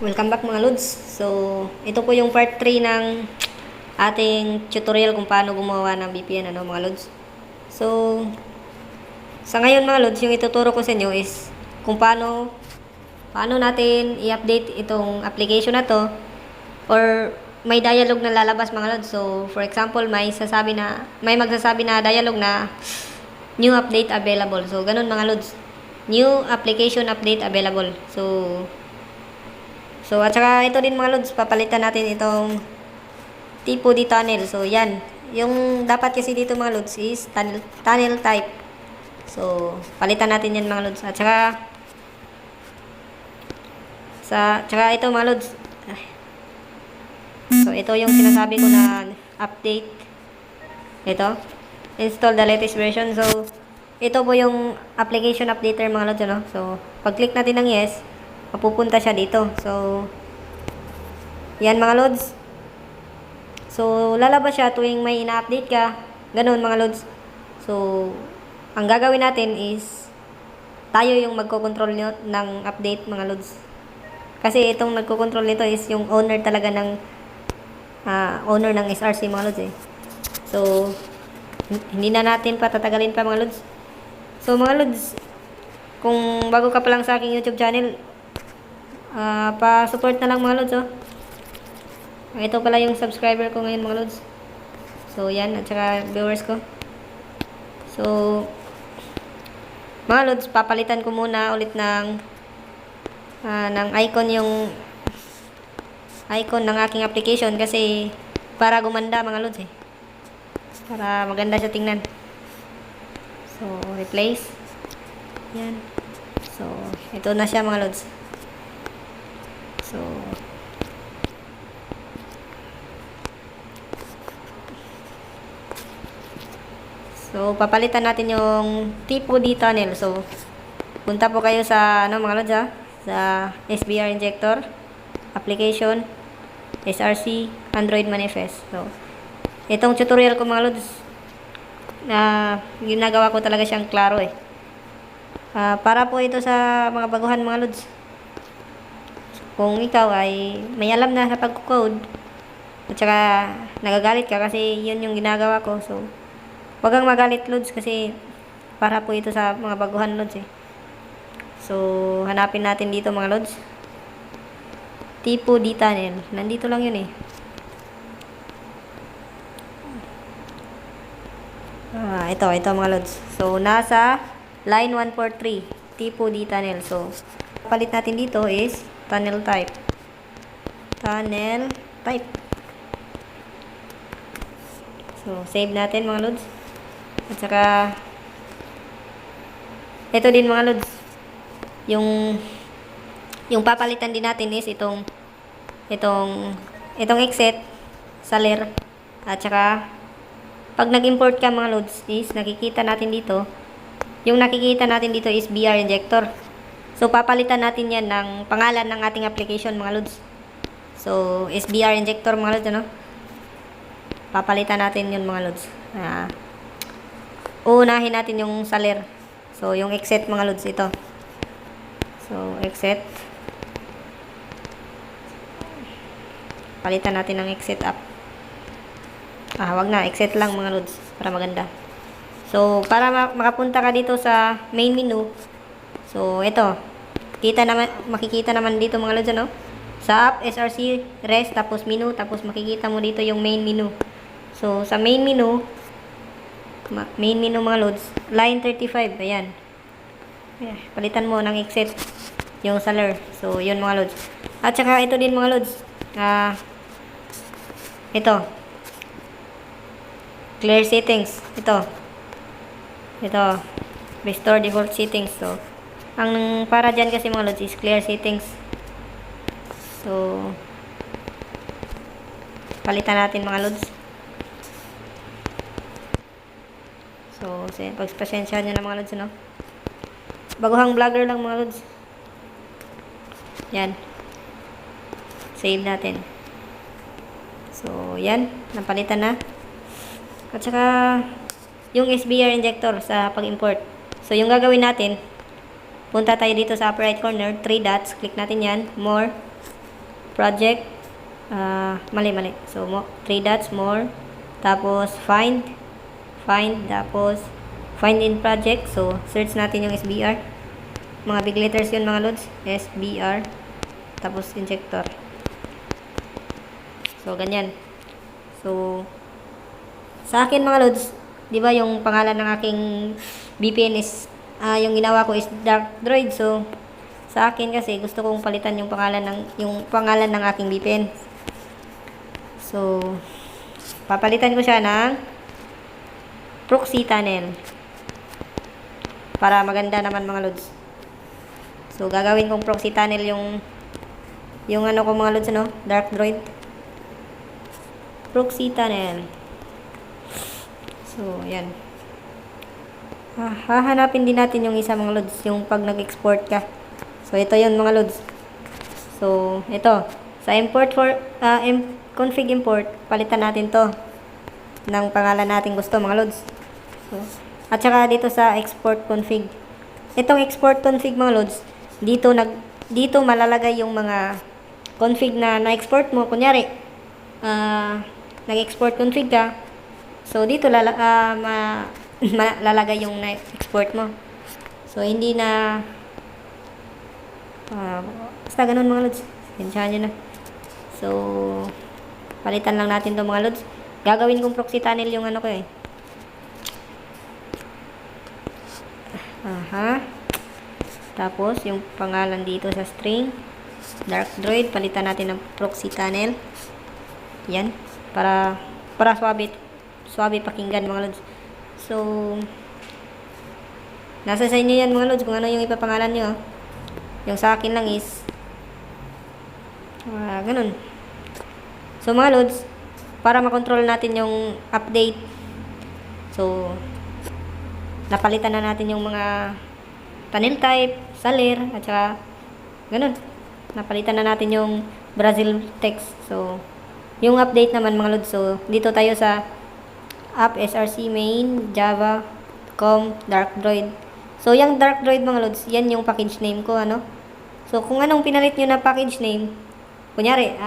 Welcome back mga Lods. So, ito po yung part 3 ng ating tutorial kung paano gumawa ng VPN, mga Lods. So, sa ngayon mga Lods, yung ituturo ko sa inyo is kung paano natin i-update itong application na to or may dialog na lalabas mga Lods. So, for example, may magsasabi na dialog na new update available. So, ganun mga Lods. New application update available. So, at saka ito din mga Lods, papalitan natin itong tipo di tunnel. So, yan. Yung dapat kasi dito mga Lods is tunnel type. So, palitan natin yan mga Lods. At saka ito mga Lods. So, ito yung sinasabi ko na update. Ito. Install the latest version. So, ito po yung application updater mga Lods. So, pag-click natin ng yes, mapupunta siya dito. So, yan mga Lods. So, lalabas siya tuwing may ina-update ka. Ganun mga Lods. So, ang gagawin natin is tayo yung magkocontrol ng update mga Lods. Kasi itong nagkocontrol nito is yung owner talaga ng owner ng SRC mga Lods . So, hindi na natin patatagalin pa mga Lods. So, mga Lods, kung bago ka pa lang sa aking YouTube channel, pa-support na lang mga Lods . Ito pala yung subscriber ko ngayon mga Lods. So yan, at saka viewers ko. So mga Lods, papalitan ko muna ulit ng icon, yung icon ng aking application kasi para gumanda mga Lods . Para maganda siya tingnan. So replace. Yan. So ito na siya mga Lods. So, papalitan natin yung tipo D tunnel. So, punta po kayo sa, mga Lods sa SBR Injector, Application, SRC, Android Manifest. So, itong tutorial ko mga Lods, ginagawa ko talaga siyang klaro . Para po ito sa mga baguhan mga Lods. Kung ikaw ay may alam na sa pag-code, at saka nagagalit ka kasi yun yung ginagawa ko. So, wag kang magalit Lods kasi para po ito sa mga baguhan Lods . So, hanapin natin dito mga Lods. Tipo D tunnel. Nandito lang yun . Ito mga Lods. So, nasa line 143. Tipo D tunnel. So, palit natin dito is tunnel type. Tunnel type. So, save natin mga Lods. At saka ito din mga Lods, yung papalitan din natin is itong exit saler. At saka pag nag-import ka mga Lods is nakikita natin dito is BR injector. So papalitan natin yan ng pangalan ng ating application mga Lods. So SBR injector mga Lods . Papalitan natin yun mga Lods. Uunahin natin yung saler. So, yung exit mga Lods, ito. So, exit. Palitan natin ng exit up. Wag na. Exit lang mga Lods. Para maganda. So, para makapunta ka dito sa main menu. So, ito. Makikita naman dito mga Lods, Sa app, SRC, rest, tapos menu, tapos makikita mo dito yung main menu. So, sa main menu mga Lods, line 35, ayan. Palitan mo ng exit yung saler. So, yun mga Lods. At saka ito din mga Lods. Ito. Clear settings. Ito. Restore default settings. So, ang para dyan kasi mga Lods is clear settings. So, palitan natin mga Lods. So, pagpasensyahan nyo na mga Lods, Baguhang vlogger lang mga Lods. Yan. Save natin. So, yan. Napalitan na. At saka, yung SBR injector sa pag-import. So, yung gagawin natin, punta tayo dito sa upper right corner, 3 dots. Click natin yan. More. project. Mali. So, 3 dots, more. Tapos, find, tapos, find in project. So, search natin yung SBR. Mga big letters yun mga lods. SBR. Tapos, injector. So, ganyan. So, sa akin mga lods, di ba yung pangalan ng aking VPN is, yung ginawa ko is Dark Droid. So, sa akin kasi, gusto kong palitan yung pangalan ng aking VPN. So, papalitan ko siya ng proxy tunnel. Para maganda naman mga lods. So, gagawin kong proxy tunnel yung ano ko mga lods, ano? Dark Droid. Proxy tunnel. So, yan. Hahanapin din natin yung isa mga lods, yung pag nag-export ka. So, ito yun mga lods. So, ito. Sa import config import, palitan natin to ng pangalan natin gusto mga lods. So, at saka dito sa export config. Itong export config mga lods, dito malalagay yung mga config na na-export mo. Kunyari, nag-export config ka. So, dito lalagay yung na-export mo. So, hindi na basta ganun mga lods. Sensyahan nyo na. So, palitan lang natin to mga lods. Gagawin kong proxy tunnel yung ano ko eh. Tapos, yung pangalan dito sa string, Dark Droid, palitan natin ng proxy tunnel. Yan. Para swabe pakinggan mga lods. So, nasa sa inyo yan mga lods kung ano yung ipapangalan nyo. Yung sa akin lang is ganun. So mga lods, para makontrol natin yung update, so napalitan na natin yung mga tunnel type, salir, at saka ganun. Napalitan na natin yung Brazil text. So yung update naman mga lods, so dito tayo sa app src main java com Dark Droid. So yung Dark Droid mga lods, yan yung package name ko, ano. So kung anong pinalit nyo na package name, kunyari,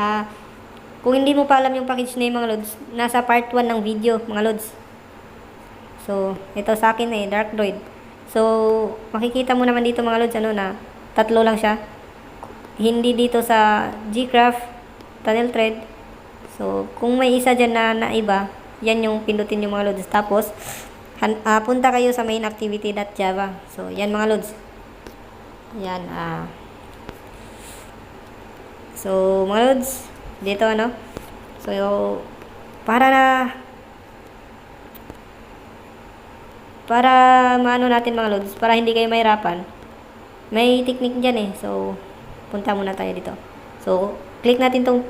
kung hindi mo pa alam yung package name mga lods, nasa part 1 ng video mga lods. So, ito sa akin Dark Droid. So, makikita mo naman dito mga lods, ano na, 3 lang siya. Hindi dito sa Gcraft, tunnel thread. So, kung may isa dyan na iba, yan yung pindutin yung mga lods. Tapos, punta kayo sa main activity.java. So, yan mga lods. Yan, so, mga lods, dito ano. So, para maano natin mga lods, para hindi kayo mahirapan, may technique dyan eh. So, punta muna tayo dito. So, click natin tong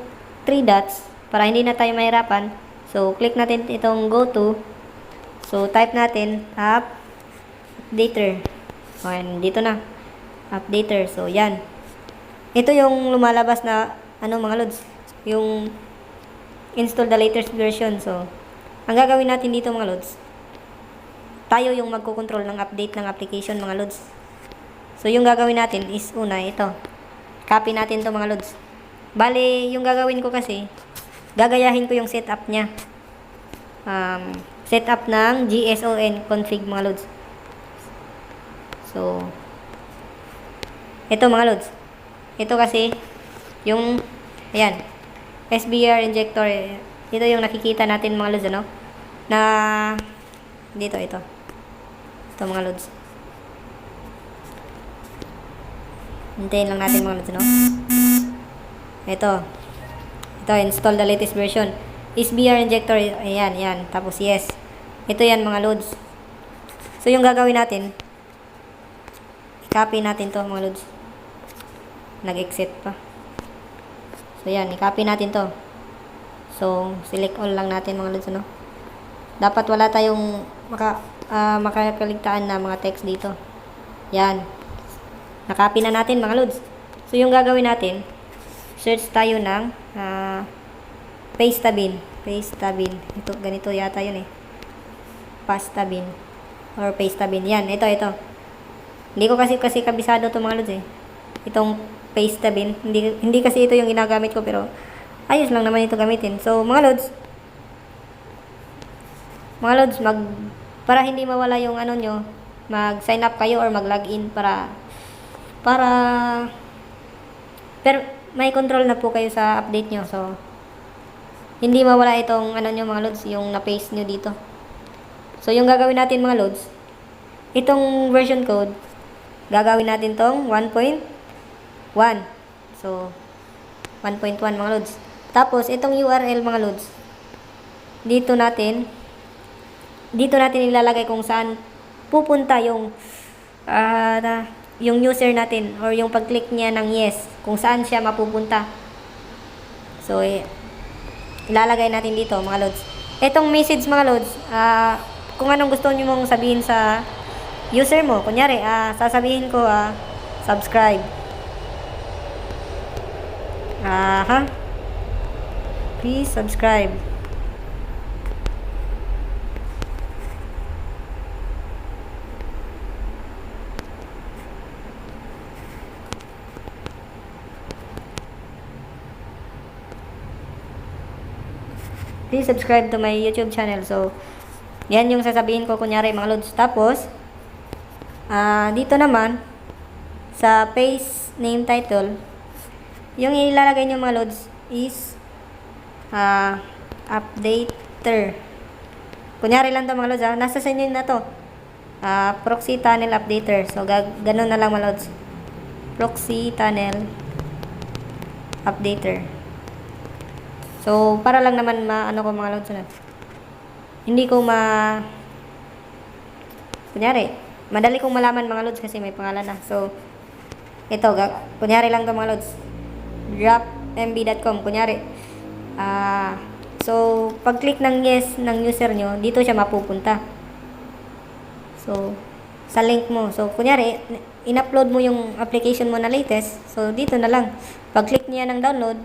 3 dots para hindi na tayo mahirapan. So, click natin itong go to. So, type natin updater. Ayan, dito na. Updater. So, yan. Ito yung lumalabas na ano mga lods, yung install the latest version. So, ang gagawin natin dito mga lods, tayo yung magkocontrol ng update ng application mga lods. So, yung gagawin natin is una, ito. Copy natin to mga lods. Bale, yung gagawin ko kasi, gagayahin ko yung setup nya. Setup ng GSON config mga lods. So, ito mga lods. Ito kasi, yung, ayan, SBR injector. Ito yung nakikita natin mga lods, ano? Na, dito, ito. Ito mga lods. Hintayin lang natin mga lods, ano? Ito, install the latest version. SBR injector, ayan, yan. Tapos, yes. Ito yan mga lods. So, yung gagawin natin, i-copy natin to mga lods. Nag-exit pa. So, yan. I-copy natin to. So, select all lang natin mga lods, ano? Dapat wala tayong makakaligtaan na mga text dito. Yan. Na-copy na natin mga lods. So, yung gagawin natin, search tayo ng pastabin. Pastabin. Ito, ganito yata yun eh. Pastabin. Or pastabin. Yan. Ito. Hindi ko kasi kabisado to mga lods eh. Itong paste tabin. Hindi kasi ito yung ginagamit ko, pero ayos lang naman ito gamitin. So, mga lods, para hindi mawala yung ano nyo, mag-sign up kayo or mag-login para pero may control na po kayo sa update nyo. So, hindi mawala itong ano nyo mga lods, yung na-paste nyo dito. So, yung gagawin natin mga lods, itong version code, gagawin natin tong 1.1. So, 1.1 mga lods. Tapos, itong URL mga lods, dito natin ilalagay kung saan pupunta yung user natin or yung pag-click niya ng yes, kung saan siya mapupunta. So, ilalagay natin dito mga lods. Itong message mga lods, kung anong gusto niyo mong sabihin sa user mo. Kunyari, sasabihin ko, subscribe. Please subscribe. Please subscribe to my YouTube channel. So, yan yung sasabihin ko kunyari mga lods. Tapos, dito naman, sa page name title, yung ilalagay nyo mga lods is updater. Kunyari lang to mga lods, nasa sa inyo na to. Proxy tunnel updater. So, ganun na lang mga lods. Proxy tunnel updater. So, para lang naman maano ko mga lods na. Hindi ko kunyari, madali kong malaman mga lods kasi may pangalan na. So, ito, kunyari lang to mga lods. dropmb.com, kunyari. So, pag-click ng yes ng user nyo, dito siya mapupunta. So, sa link mo. So, kunyari, in-upload mo yung application mo na latest. So, dito na lang. Pag-click niya ng download,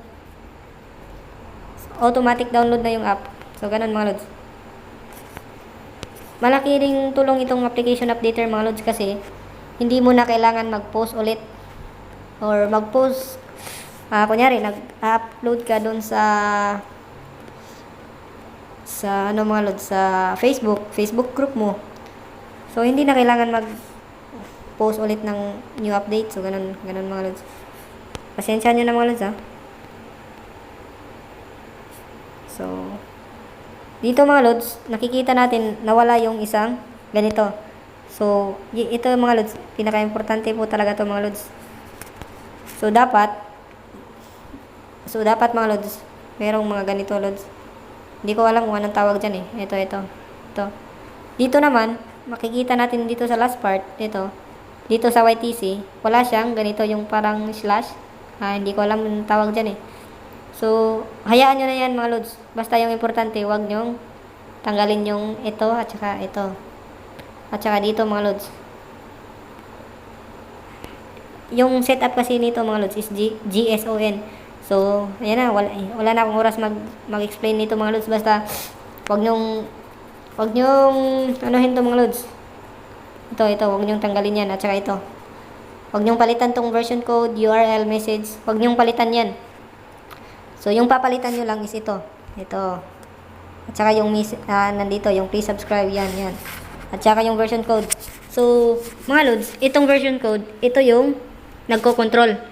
automatic download na yung app. So, ganun mga lods. Malaki ring tulong itong application updater mga lods kasi hindi mo na kailangan mag-post ulit or mag-post kunyari nag-upload ka doon sa ano mga lods, sa Facebook group mo. So, hindi na kailangan mag-post ulit ng new update. So, ganun mga lods. Pasensya nyo na mga lods So, dito mga lods, nakikita natin nawala yung isang ganito. So, ito mga lods, pinaka-importante po talaga to mga lods. So, dapat mga lods, merong mga ganito lods. Hindi ko alam kung anong tawag dyan Ito. Dito naman, makikita natin dito sa last part, dito sa YTC, wala siyang ganito yung parang slash. Hindi ko alam anong tawag dyan So, hayaan nyo na yan mga lods. Basta yung importante, huwag nyong tanggalin yung ito at saka ito. At saka dito mga lods. Yung setup kasi nito mga lods is GSON. So, ayan na. Wala na akong oras mag-explain nito mga lods. Basta, huwag nyong anuhin to mga lods. Ito. Huwag nyong tanggalin yan. At saka ito. Huwag nyong palitan tong version code, URL, message. Huwag nyong palitan yan. So, yung papalitan nyo lang is ito. At saka yung nandito, yung please subscribe, yan. At saka yung version code. So, mga lods, itong version code, ito yung nagko-control.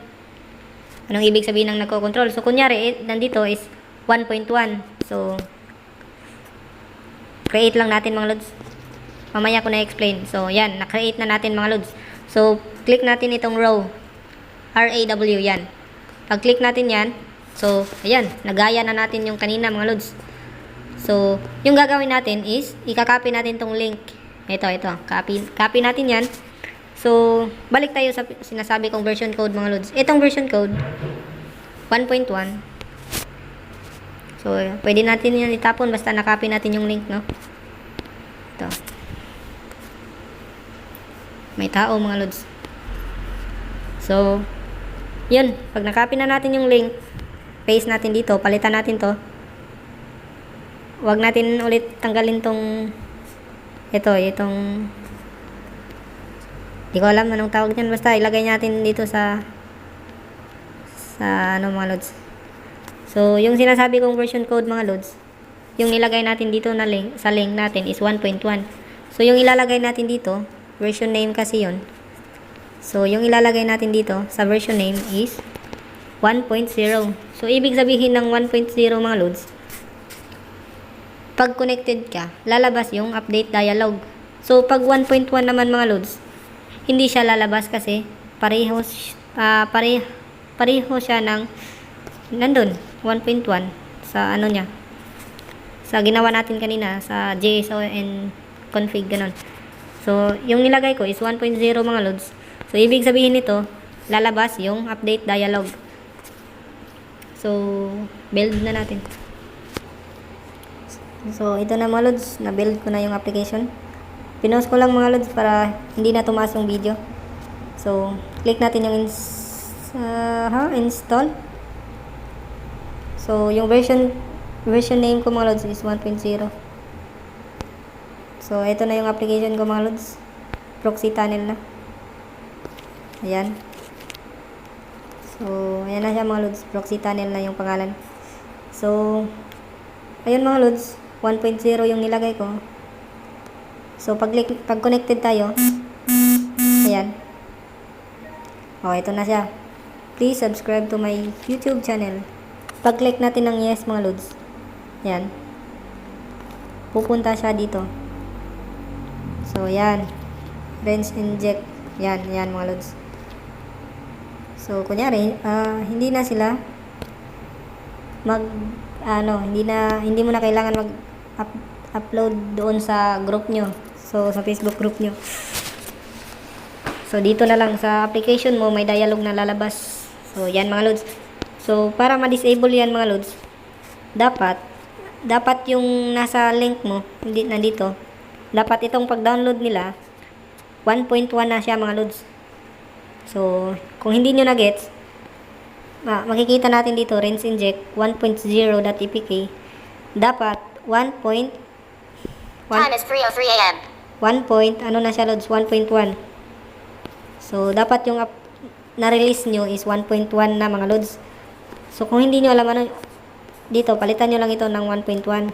Anong ibig sabihin ng nagko-control? So, kunyari, nandito is 1.1. So, create lang natin mga lods. Mamaya ko na-explain. So, yan, na-create na natin mga lods. So, click natin itong row. RAW, yan. Pag-click natin yan, so, ayan, nagaya na natin yung kanina mga lods. So, yung gagawin natin is, i-copy natin tong link. Ito. Copy natin yan. So, balik tayo sa sinasabi kong version code mga lods. Itong version code, 1.1. So, pwede natin yan itapon basta na-copy natin yung link, no? Ito. May tao mga lods. So, yun. Pag na-copy na natin yung link, paste natin dito, palitan natin to. Huwag natin ulit tanggalin tong itong hindi ko alam anong tawag niyan, basta ilagay natin dito sa sa ano mga lods. So, yung sinasabi kong version code mga lods, yung nilagay natin dito na link, sa link natin is 1.1. So, yung ilalagay natin dito, version name kasi yun. So, yung ilalagay natin dito sa version name is 1.0. So, ibig sabihin ng 1.0 mga lods, pag connected ka, lalabas yung update dialog. So, pag 1.1 naman mga lods, hindi siya lalabas kasi pareho siya ng nandun 1.1 sa ano niya, sa ginawa natin kanina sa JSON config ganun. So yung nilagay ko is 1.0 mga lods. So ibig sabihin nito, lalabas yung update dialog. So build na natin. So ito na mga lods, na build ko na yung application. Pinost ko lang mga lods para hindi na tumaas yung video. So click natin yung install. So yung version name ko mga lods is 1.0. So ito na yung application ko mga lods. Proxy tunnel na. Ayan. So ayan na siya mga lods. Proxy tunnel na yung pangalan. So ayun mga lods, 1.0 yung nilagay ko. So pag connected tayo, ayan. Oh, ito na siya. Please subscribe to my YouTube channel. Pag-click natin ng yes mga lods, yan, pupunta siya dito. So yan, rinse inject, yan mga lods. So kunyari hindi na sila hindi mo na kailangan upload doon sa group nyo, so sa Facebook group nyo. So dito na lang sa application mo, may dialog na lalabas. So yan mga lods. So, para ma-disable yan mga lods, dapat yung nasa link mo, nandito, dapat itong pag-download nila, 1.1 na siya mga lods. So, kung hindi nyo na-gets, makikita natin dito, rinse inject 1.0.apk, dapat 1. Time is 3:03 a.m. 1. Ano na siya lods, 1.1. So, dapat yung na-release nyo is 1.1 na mga lods. So, kung hindi nyo alam ano, dito, palitan nyo lang ito ng 1.1.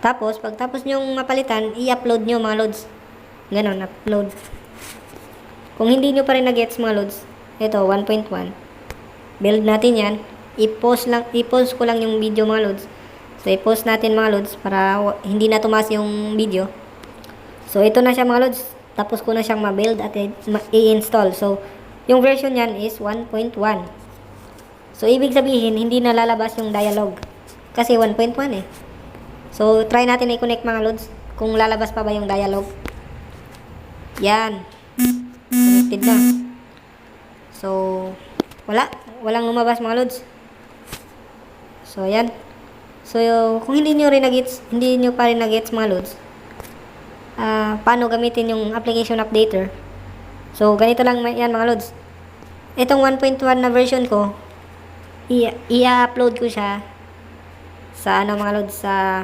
Tapos, pagtapos nyo mapalitan, i-upload nyo mga lods. Ganon, upload. Kung hindi nyo pa rin na-gets mga lods, ito, 1.1. Build natin yan. I-post ko lang yung video mga lods. So, i-post natin mga lods para hindi na tumaas yung video. So, ito na siya mga lods. Tapos ko na siyang ma-build at i-install. So, yung version yan is 1.1. So, ibig sabihin, hindi na lalabas yung dialog. Kasi 1.1 eh. So, try natin i-connect mga lods kung lalabas pa ba yung dialog. Yan. Connected na. So, walang lumabas mga lods. So, yan. So, kung hindi nyo pa rin na-gets mga lods, paano gamitin yung application updater. So, ganito lang yan mga lods. Itong 1.1 na version ko, i-upload ko siya sa ano mga lods, sa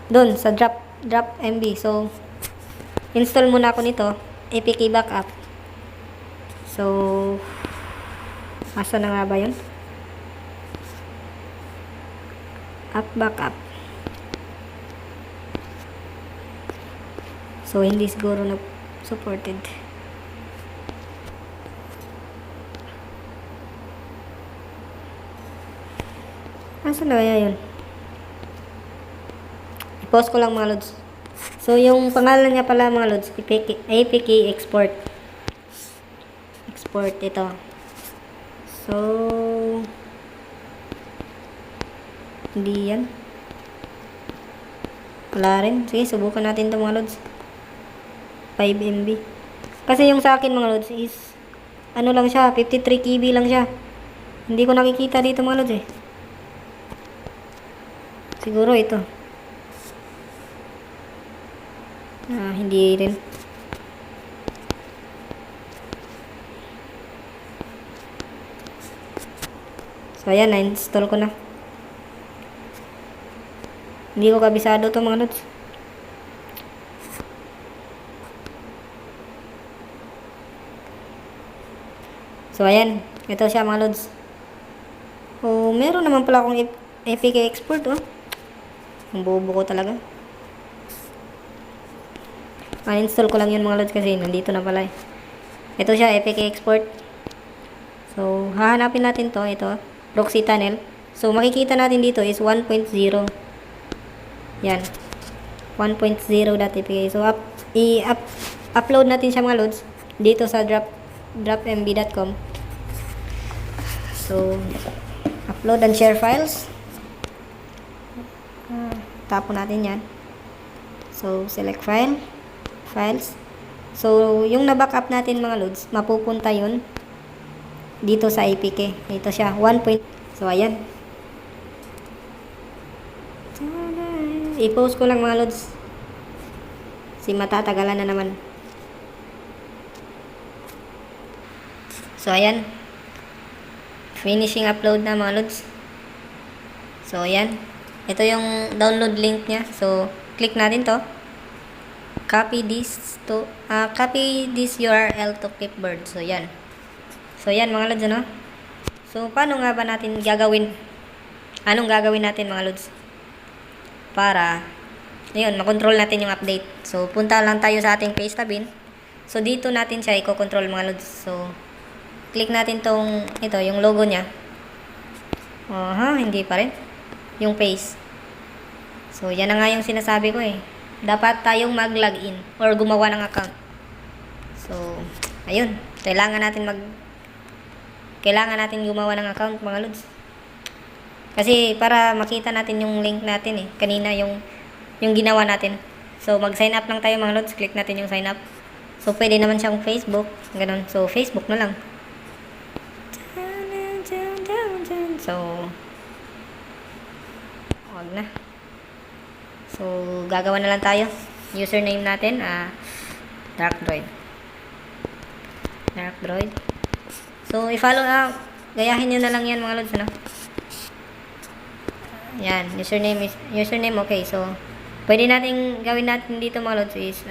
doon sa drop MB. So install muna ako nito, APK backup. So asa na nga ba yun? App backup. So hindi siguro na supported. Asan na kaya yun? I-post ko lang mga lods. So, yung pangalan niya pala mga lods, APK export. Export ito. So, hindi yan. Wala rin. Sige, subukan natin ito mga lods. 5 MB. Kasi yung sa akin mga lods is, ano lang siya, 53 KB lang siya. Hindi ko nakikita dito mga lods eh. Siguro ito. Hindi rin. So, ayan, na-install ko na. Hindi ko kabisado to mga lods. So, ayan. Ito siya mga lods. Oh, meron naman pala akong APK export, oh. Ang bobo ko talaga. Uninstall ko lang yun mga lods kasi nandito na pala eh. Ito siya, APK export. So, hahanapin natin to. Ito, proxy tunnel. So, makikita natin dito is 1.0. Yan. 1.0.apk. So, upload natin siya mga lods dito sa dropmb.com. So, upload and share files. Tapon natin yan. So, select files. So, yung na-backup natin mga lods, mapupunta yun dito sa APK. Ito siya, 1. So, ayan. I-post ko lang mga lods. Si matatagalan na naman. So, ayan. Finishing upload na mga lods. So, ayan. Ito yung download link niya. So, click natin to. Copy this URL to Clipboard. So, yan. So, yan mga lods, ano? So, paano nga ba natin gagawin? Anong gagawin natin mga lods? Para, ayun, makontrol natin yung update. So, punta lang tayo sa ating Pastabin. So, dito natin siya i-control mga lods. So, click natin tong, ito, yung logo niya. Hindi pa rin. Yung paste. So, yan na nga yung sinasabi ko eh. Dapat tayong mag-login or gumawa ng account. So, ayun. Kailangan natin gumawa ng account mga lods. Kasi para makita natin yung link natin eh. Kanina yung ginawa natin. So, mag-sign up lang tayo mga lods. Click natin yung sign up. So, pwede naman siyang Facebook. Ganun. So, Facebook na lang. So, wag na. So, gagawa na lang tayo. Username natin, Darkdroid. So, i-follow gayahin nyo na lang yan mga lods, ano? Yan, username, okay. So, pwede natin gawin natin dito mga lods is,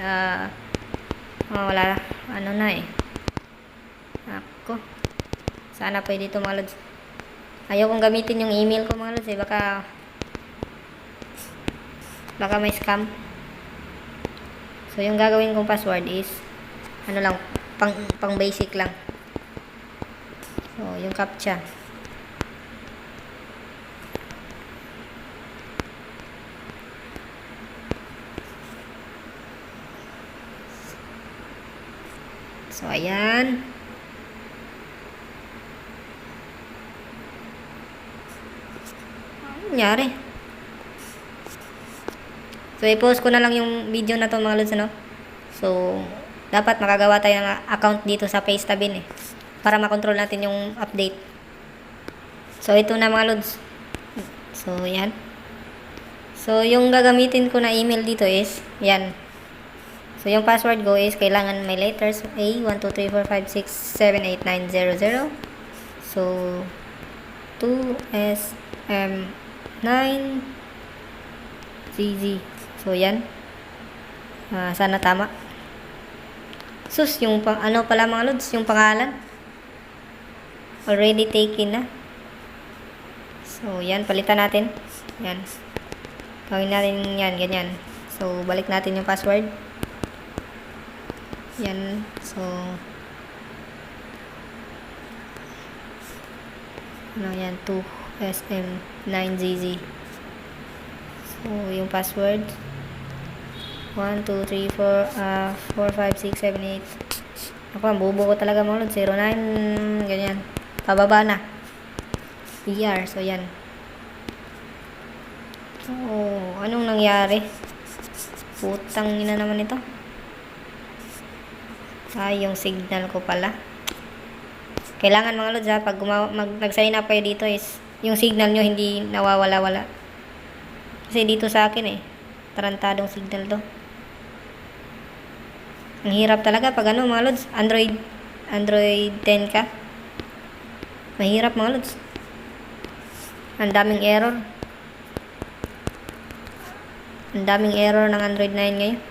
wala, ano na eh. Ako. Sana pwede ito mga lods. Ayaw kong gamitin yung email ko mga lods eh. Baka may scam. So, yung gagawin kong password is, ano lang, pang basic lang. So, yung CAPTCHA. So, ayan. Ano nangyari? So, i-post ko na lang yung video na to mga lods, ano? So, dapat makagawa tayo ng account dito sa Pastabin eh. Para makontrol natin yung update. So, ito na mga lods. So, yan. So, yung gagamitin ko na email dito is, yan. So, yung password ko is, kailangan may letters A, 1, 2, 3, 4, 5, 6, 7, 8, 9, 0, 0. So, 2, S, M, 9, ZZ. So, yan. Sana tama. Sus, yung ano pala mga lods, yung pangalan. Already taken na. So, yan. Palitan natin. Yan. Gawin natin yan, ganyan. So, balik natin yung password. Yan. So, ano yan, 2SM9ZZ. So, yung password 1, 2, 3, 4, 5, 6, 7, 8. Ako, ang bubo ko talaga mga lods. 09, ganyan. Pababa na. ER, so yan. So, anong nangyari? Putang ina naman ito. Yung signal ko pala. Kailangan mga lods ha, pag nag-sign up kayo dito is, yung signal nyo hindi nawawala-wala. Kasi dito sa akin eh, tarantadong signal to. Ang hirap talaga pag ano mga lods, Android 10 ka. Mahirap mga lods. Ang daming error. Ang daming error ng Android 9 ngayon.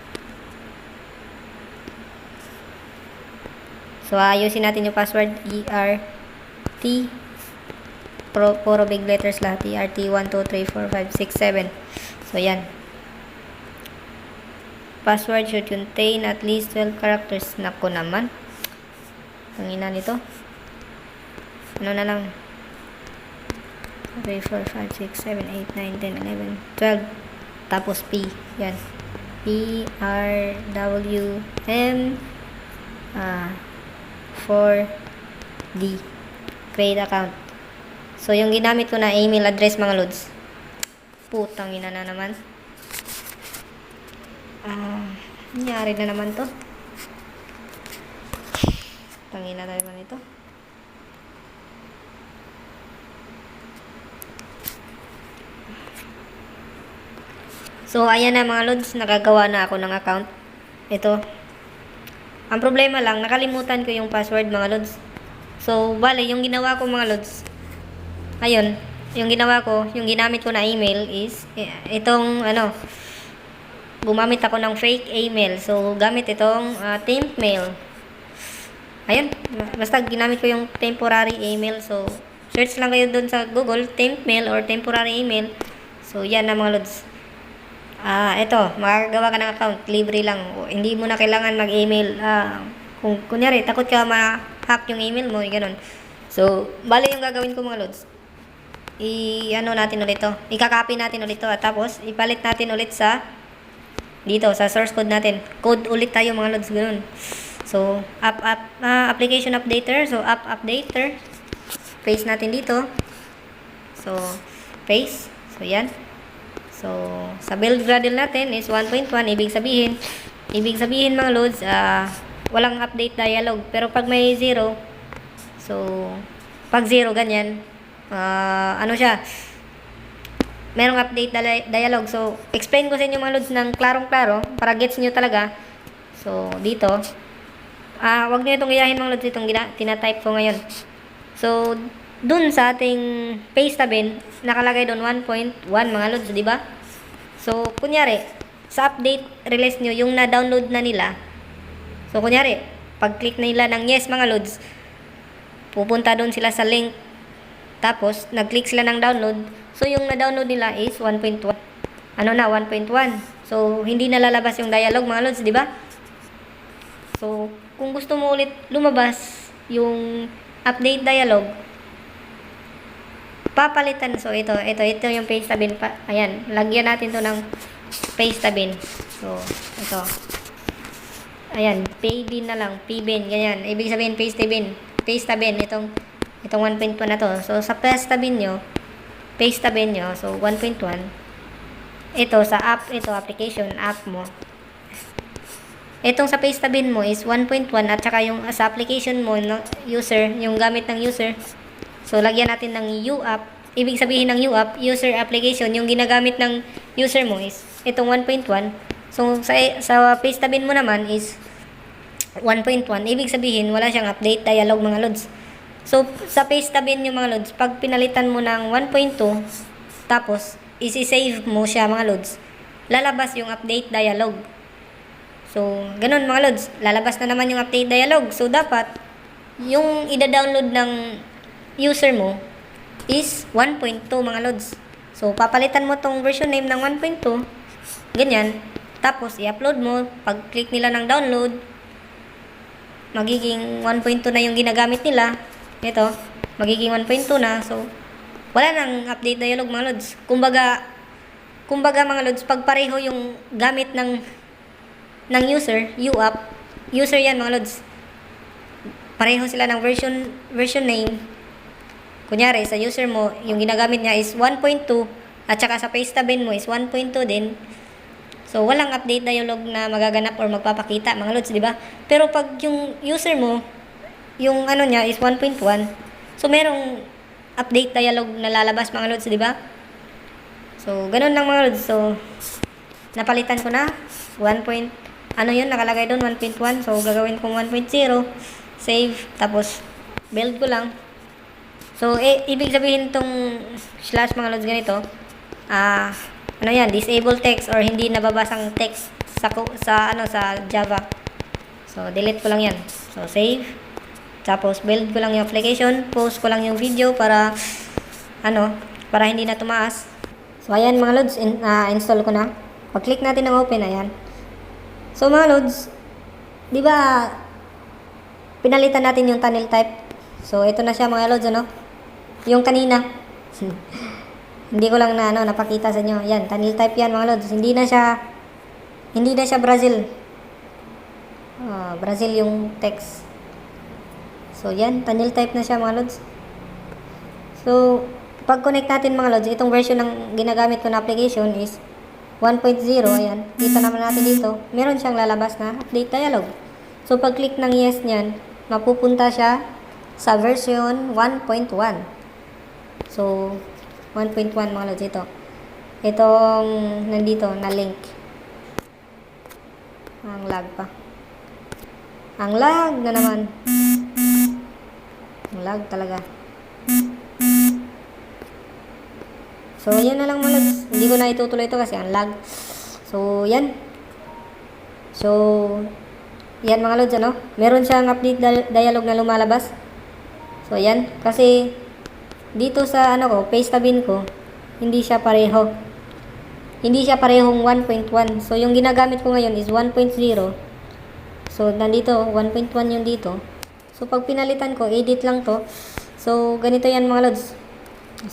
So, ayusin natin yung password. ERTH. T. Puro big letters lahat. TRT 1, 2, 3, 4, 5, 6, 7. So, yan. Password should contain at least 12 characters. Naku naman. Tangina nito. Ano na lang. 3, 4, 5, 6, 7, 8, 9, 10, 11, 12. Tapos P. Yan. P, R, W, M, 4, D. Create account. So, yung ginamit ko na email address, mga lods. Putang ina na naman. Nangyari na naman to. Tangina na naman ito. So, ayan na mga lods. Nakagawa na ako ng account. Ito. Ang problema lang, nakalimutan ko yung password mga lods. So, bale, yung ginawa ko mga lods, ayun, yung ginawa ko, yung ginamit ko na email is, itong, gumamit ako ng fake email. So, gamit itong temp mail. Ayun, basta ginamit ko yung temporary email. So, search lang kayo dun sa Google, temp mail or temporary email. So, yan na mga lods. Ito, makakagawa ka ng account, libre lang. Hindi mo na kailangan mag-email. Kung kunyari, takot ka ma-hack yung email mo, ganun. So, bali yung gagawin ko mga lods. Natin ulit to. Ika-copy natin ulit to. At tapos, ipalit natin ulit sa dito, sa source code natin. Code ulit tayo mga lods, ganun. So, application updater. So, app updater. Paste natin dito. So, paste. So, yan. So, sa build Gradle natin is 1.1. Ibig sabihin mga loads, walang update dialog. Pero pag may 0, so, pag 0, ganyan, siya, merong update dialog. So, explain ko sa inyo mga loads ng klarong-klaro para gets nyo talaga. So, dito, wag nyo itong gayahin mga loads, itong tinatype ko ngayon. So, dun sa ating paste tabin, nakalagay doon 1.1 mga loads, di ba? So, kunyari, sa update release nyo, yung na-download na nila. So, kunyari, pag-click na nila ng yes mga loads, pupunta doon sila sa link. Tapos, nag-click sila ng download. So, yung na-download nila is 1.1. 1.1. So, hindi na lalabas yung dialog mga loads, di ba? So, kung gusto mo ulit lumabas yung update dialog, papalitan. So, ito yung paste tabin. Ayan, lagyan natin to ng paste tabin. So, ito. Ayan, pbin na lang. Pbin, ganyan. Ibig sabihin, paste tabin. Itong 1.1 na to. So, sa paste tabin nyo, so, 1.1. Ito, sa app, application, app mo. Itong sa paste tabin mo is 1.1 at saka yung sa application mo, no, user, yung gamit ng user. So, lagyan natin ng UApp. Ibig sabihin ng UApp, user application, yung ginagamit ng user mo is itong 1.1. So, sa paste tabin mo naman is 1.1. Ibig sabihin, wala siyang update dialog mga lods. So, sa paste tabin nyo mga lods, pag pinalitan mo ng 1.2, tapos, isi-save mo siya mga lods, lalabas yung update dialog. So, ganun mga lods, lalabas na naman yung update dialog. So, dapat, yung ida-download ng user mo is 1.2 mga lods. So, papalitan mo tong version name ng 1.2. Ganyan. Tapos, i-upload mo. Pag click nila ng download, magiging 1.2 na yung ginagamit nila. Ito, magiging 1.2 na. So, wala nang update dialog mga lods. Kumbaga mga lods, pag pareho yung gamit ng user, UApp, user yan mga lods. Pareho sila ng version name. Kunyari, sa user mo, yung ginagamit niya is 1.2 at saka sa paste tabin mo is 1.2 din. So, walang update dialog na magaganap or magpapakita, mga lods, di ba? Pero pag yung user mo, yung niya is 1.1, so merong update dialog na lalabas, mga lods, di ba? So, ganun lang mga lods. So, napalitan ko na 1. Nakalagay doon 1.1. So, gagawin kong 1.0. Save. Tapos, build ko lang. So, ibig sabihin itong slash mga lods ganito, disable text or hindi nababasang text sa Java. So, delete ko lang yan. So, save. Tapos, build ko lang yung application. Post ko lang yung video para, para hindi na tumaas. So, ayan mga lods, install ko na. Pag-click natin ng open, ayan. So, mga lods, di ba, pinalitan natin yung tunnel type. So, ito na siya mga lods, Yung kanina. Hindi ko lang napakita sa inyo. Yan, tunnel type yan mga lods. Hindi na siya Brazil. Brazil yung text. So, yan, tunnel type na siya mga lods. So, pag-connect natin mga lods, itong version ng ginagamit ko na application is 1.0, ayan. Kita naman natin dito. Meron siyang lalabas na update dialog. So, pag-click ng yes niyan, mapupunta siya sa version 1.1. So, 1.1 mga lods ito. Itong nandito na link. Ang lag pa. Ang lag na naman. Ang lag talaga. So, yan na lang mga lods. Hindi ko na itutuloy ito kasi ang lag. So, yan. So, yan mga lods, Meron siyang update dialog na lumalabas. So, yan. Kasi, dito sa, paste tabin ko, hindi siya pareho. Hindi siya parehong 1.1. So, yung ginagamit ko ngayon is 1.0. So, nandito, 1.1 yung dito. So, pag pinalitan ko, edit lang to. So, ganito yan mga lods.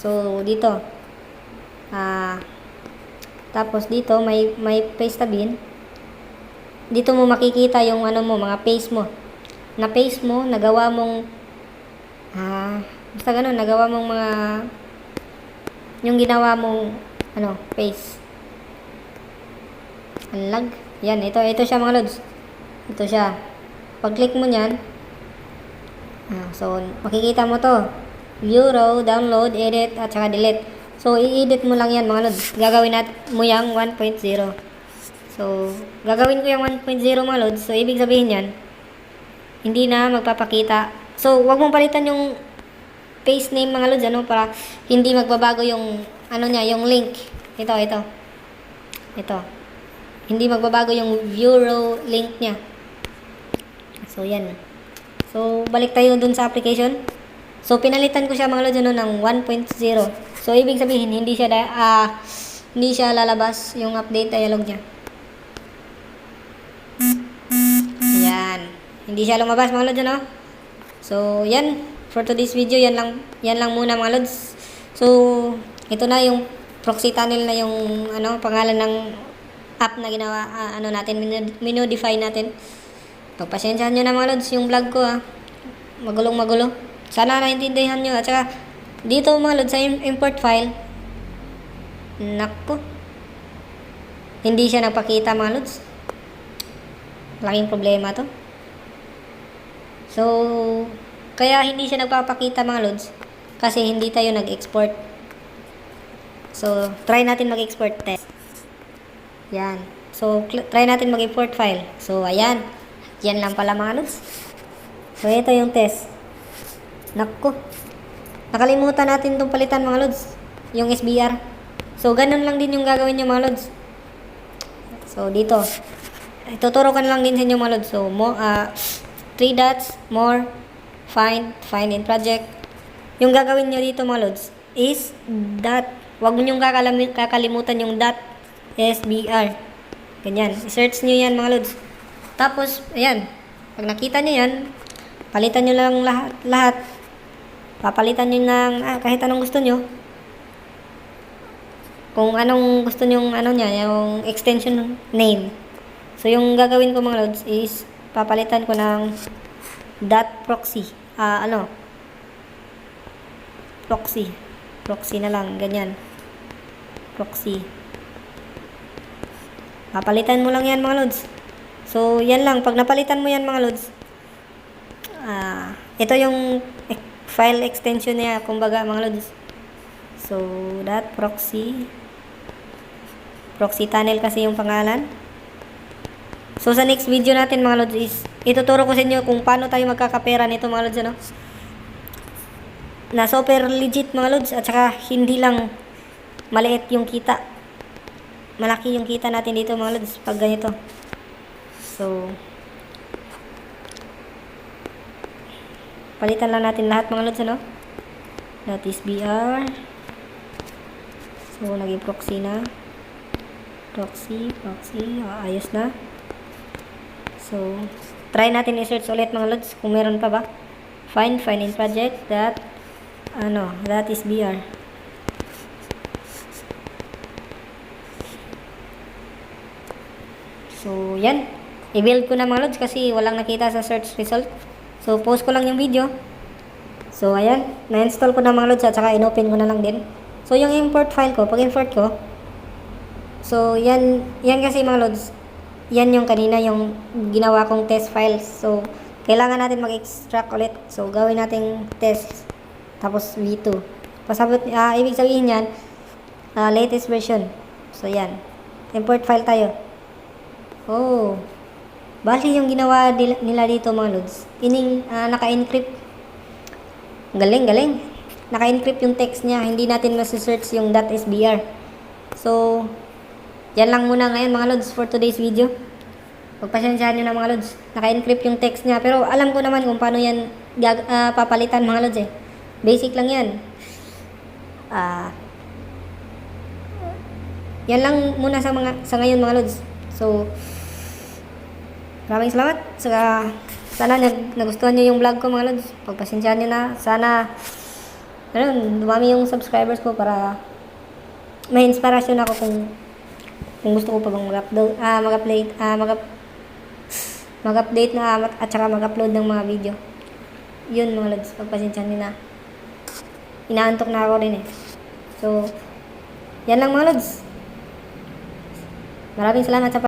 So, dito. Tapos dito may paste tabin. Dito mo makikita yung mga paste mo. Na paste mo, nagawa mong basta ganun, nagawa mong mga yung ginawa mong paste. Unlag. Yan, ito siya mga lods. Ito siya. Pag-click mo niyan, so makikita mo to. View row, download, edit, at saka delete. So, i-edit mo lang yan mga lods. Gagawin mo yung 1.0. So, gagawin ko yung 1.0 mga lods. So, ibig sabihin yan, hindi na magpapakita. So, wag mong palitan yung paste name mga lods, para hindi magbabago yung, yung link. Ito. Hindi magbabago yung view row link niya. So, yan. So, balik tayo dun sa application. So, pinalitan ko siya mga lods, ng 1.0. So, ibig sabihin, hindi siya lalabas yung update dialog niya. Yan. Hindi siya lumabas mga lods, So, yan. For today's video, yan lang muna mga lods. So, ito na yung proxy tunnel na yung, pangalan ng app na ginawa, natin, minodify natin. Pagpasensyahan nyo na mga lods, yung vlog ko, Magulong-magulo. Sana naintindihan nyo. At saka, dito mga lods, sa import file, naku, hindi siya nagpakita mga lods. Laking problema to. So, kaya hindi siya nagpapakita mga lods, kasi hindi tayo nag-export. So, try natin mag-export test. Yan. So, try natin mag-import file. So, ayan. Yan lang pala mga lods. So, ito yung test. Naku. Nakalimutan natin itong palitan mga lods. Yung SBR. So, ganun lang din yung gagawin nyo mga lods. So, dito. Ituturo ko na lang din sa inyo mga lods. So, 3 dots, more, find in project. Yung gagawin nyo dito mga lods is dot. Huwag nyo kakalimutan yung dot SBR. Ganyan. I-search nyo yan mga lods. Tapos, ayan. Pag nakita nyo yan, palitan nyo lang lahat. Papalitan nyo ng kahit anong gusto nyo. Kung anong gusto nyo niya, yung extension name. So, yung gagawin ko mga lods is papalitan ko ng .proxy. Proxy. Proxy na lang, ganyan. Proxy. Papalitan mo lang yan mga lods. So, yan lang. Pag napalitan mo yan mga lods, ito yung file extension niya, kumbaga mga lods. So, .proxy. Proxy tunnel kasi yung pangalan. So, sa next video natin mga lods is, ituturo ko sa inyo kung paano tayo magkakapera nito mga lods, na super legit mga lods, at saka hindi lang maliit yung kita. Malaki yung kita natin dito mga lods pag ganito. So, Palitan lang natin lahat mga lods, ano? That is BR. So, naging proxy na. Proxy. Ayos na. So, try natin i-search ulit mga lods kung meron pa ba. Find in project that is BR. So, yan. I-build ko na mga lods kasi walang nakita sa search result. So, post ko lang yung video. So, ayan. Na-install ko na mga lods at saka in-open ko na lang din. So, yung import file ko, pag import ko, so, yan kasi mga lods, yan yung kanina yung ginawa kong test files. So, kailangan natin mag-extract ulit. So, gawin natin test. Tapos, V2. Pasabot, ibig sabihin yan, latest version. So, yan. Import file tayo. Oh. Bali yung ginawa nila dito mga lods. Naka-encrypt. Galing. Naka-encrypt yung text niya. Hindi natin masisearch yung .sbr. So, yan lang muna ngayon mga lods for today's video. Pagpasensyahan nyo na mga lods. Naka-encrypt yung text niya. Pero alam ko naman kung paano yan papalitan mga lods eh. Basic lang yan. Yan lang muna sa ngayon mga lods. So, maraming salamat. Sana nagustuhan nyo yung vlog ko mga lods. Pagpasensyahan nyo na. Sana dumami yung subscribers ko para may inspirasyon ako kung gusto ko pa bang mag-update na at saka mag-upload ng mga video. Yun mga lods, pagpasensyahan nyo na. Inaantok na ako rin eh. So, yan lang mga lods. Maraming salamat sa